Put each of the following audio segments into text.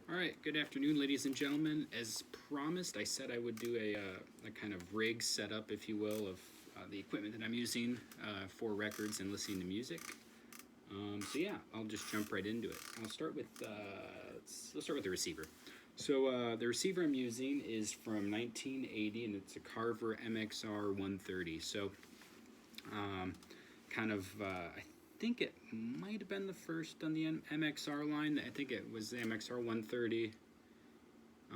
Alright, good afternoon, ladies and gentlemen. As promised, I said I would do a kind of rig setup, if you will, of the equipment that I'm using for records and listening to music. So yeah, I'll just jump right into it. I'll start with let's start with the receiver. So the receiver I'm using is from 1980, and it's a Carver MXR 130. So I think it might have been the first on the MXR line. I think it was the MXR 130.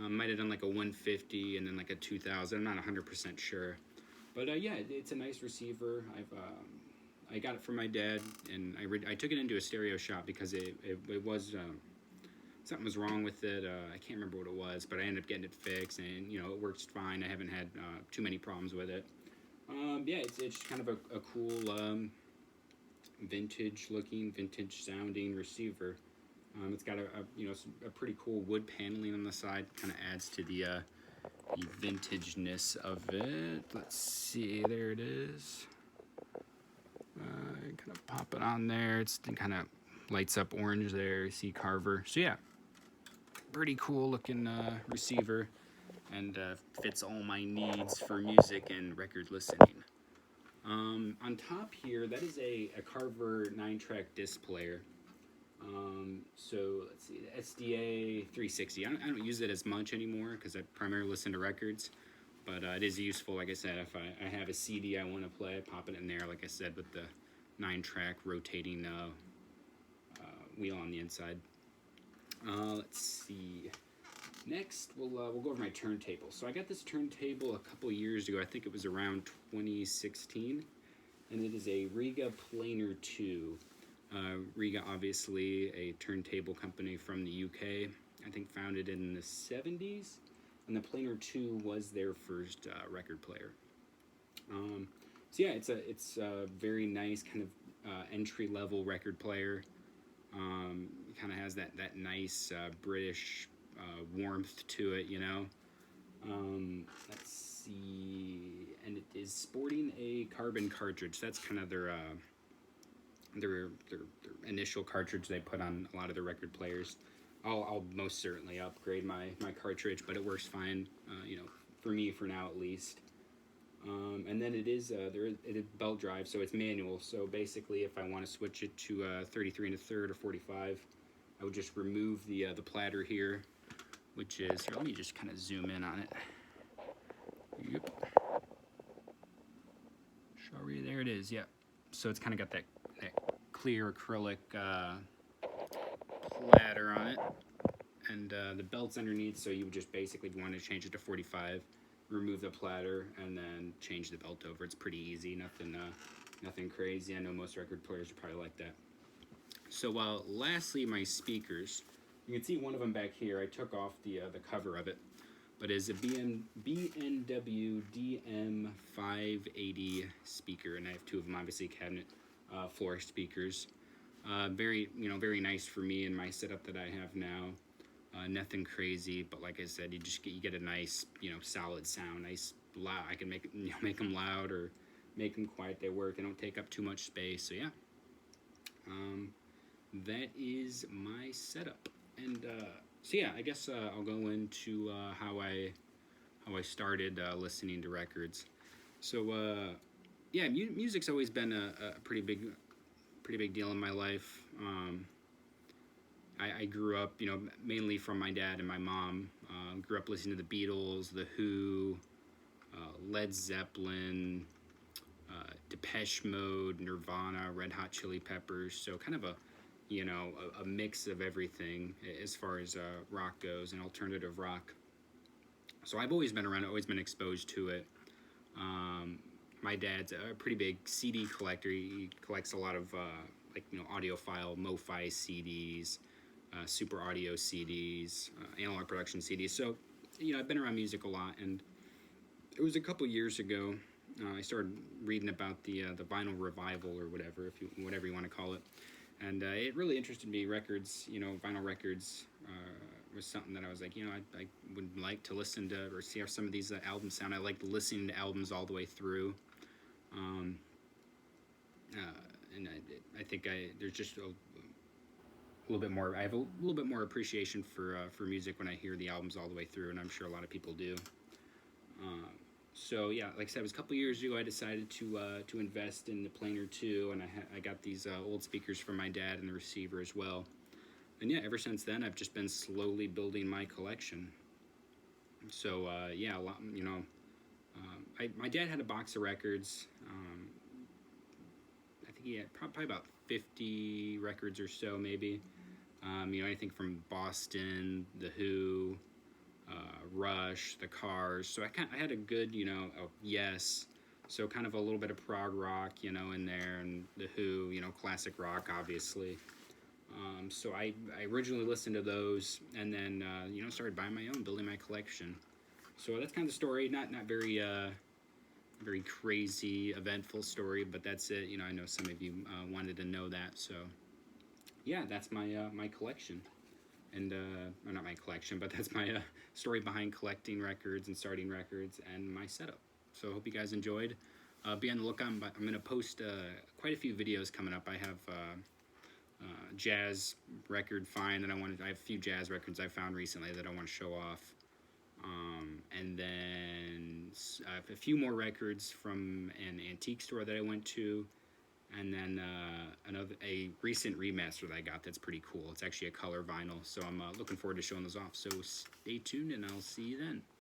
Might have done like a 150 and then like a 2000. I'm not 100% sure, but yeah, it's a nice receiver. I got it from my dad, and I took it into a stereo shop because it was something was wrong with it. I can't remember what it was, but I ended up getting it fixed, and it works fine. I haven't had too many problems with it. Yeah, it's kind of a cool vintage looking, vintage sounding receiver. It's got a pretty cool wood paneling on the side. Kind of adds to the vintageness of it. Let's see, there it is. Kind of pop it on there. It kind of lights up orange there. See Carver. So yeah, pretty cool looking receiver, and fits all my needs for music and record listening. On top here, that is a Carver 9-track disc player. So let's see, the SDA 360. I don't use it as much anymore because I primarily listen to records, but it is useful. Like I said, if I have a CD I want to play, I pop it in there, like I said, with the 9-track rotating wheel on the inside. Let's see. Next, we'll go over my turntable. So I got this turntable a couple years ago. I think it was around 2016, and it is a Rega Planer 2. Rega, obviously, a turntable company from the UK. I think founded in the 70s, and the Planer 2 was their first record player. So yeah, it's a very nice kind of entry-level record player. It kind of has that nice British warmth to it, Let's see, and it is sporting a carbon cartridge. That's kind of their initial cartridge they put on a lot of their record players. I'll most certainly upgrade my cartridge, but it works fine, for me for now at least. And then it is belt drive, so it's manual. So basically, if I want to switch it to 33 1/3 or 45, I would just remove the platter here, which is here. Let me just kind of zoom in on it. Yep. Sorry, there it is. Yep. So it's kind of got that clear acrylic platter on it, and the belt's underneath. So you would just basically, if you want to change it to 45, remove the platter and then change the belt over. It's pretty easy. Nothing crazy. I know most record players are probably like that. So lastly, my speakers. You can see one of them back here. I took off the cover of it, but it's a B&W DM580 speaker, and I have two of them, obviously cabinet floor speakers. Very nice for me and my setup that I have now. Nothing crazy, but like I said, you get a nice solid sound, nice loud. I can make them loud or make them quiet. They work. They don't take up too much space. So yeah, that is my setup. And so yeah, I guess I'll go into how I started listening to records. So yeah, music's always been a pretty big deal in my life. I grew up, mainly from my dad and my mom. Grew up listening to the Beatles, The Who, Led Zeppelin, Depeche Mode, Nirvana, Red Hot Chili Peppers. So kind of a mix of everything as far as rock goes, and alternative rock. So I've always been around, always been exposed to it. My dad's a pretty big CD collector. He collects a lot of audiophile, MoFi CDs, super audio CDs, analog production CDs. So I've been around music a lot, and it was a couple years ago I started reading about the vinyl revival, or whatever you want to call it. And it really interested me. Records, vinyl records was something that I was like, I would like to listen to or see how some of these albums sound. I liked listening to albums all the way through. And I think there's just a little bit more. I have a little bit more appreciation for music when I hear the albums all the way through, and I'm sure a lot of people do. So yeah, like I said, it was a couple years ago I decided to invest in the Planer 2, and I got these old speakers from my dad and the receiver as well. And yeah, ever since then I've just been slowly building my collection. So yeah, a lot, you know, my dad had a box of records. I think he had probably about 50 records or so, maybe. You know, anything from Boston, The Who, Rush, The Cars. So I had a good, you know, Yes. So kind of a little bit of prog rock, you know, in there, and The Who, you know, classic rock, obviously. So I originally listened to those, and then you know, started buying my own, building my collection. So that's kind of the story. Not very very crazy, eventful story, but that's it. You know, I know some of you wanted to know that. So yeah, that's my my collection, and or not my collection, but that's my story behind collecting records and starting records and my setup. So I hope you guys enjoyed. Be on the lookout. I'm going to post quite a few videos coming up. I have jazz record find that I have a few jazz records I found recently that I want to show off. And then I have a few more records from an antique store that I went to, and then a recent remaster that I got that's pretty cool. It's actually a color vinyl, so I'm looking forward to showing those off. So stay tuned, and I'll see you then.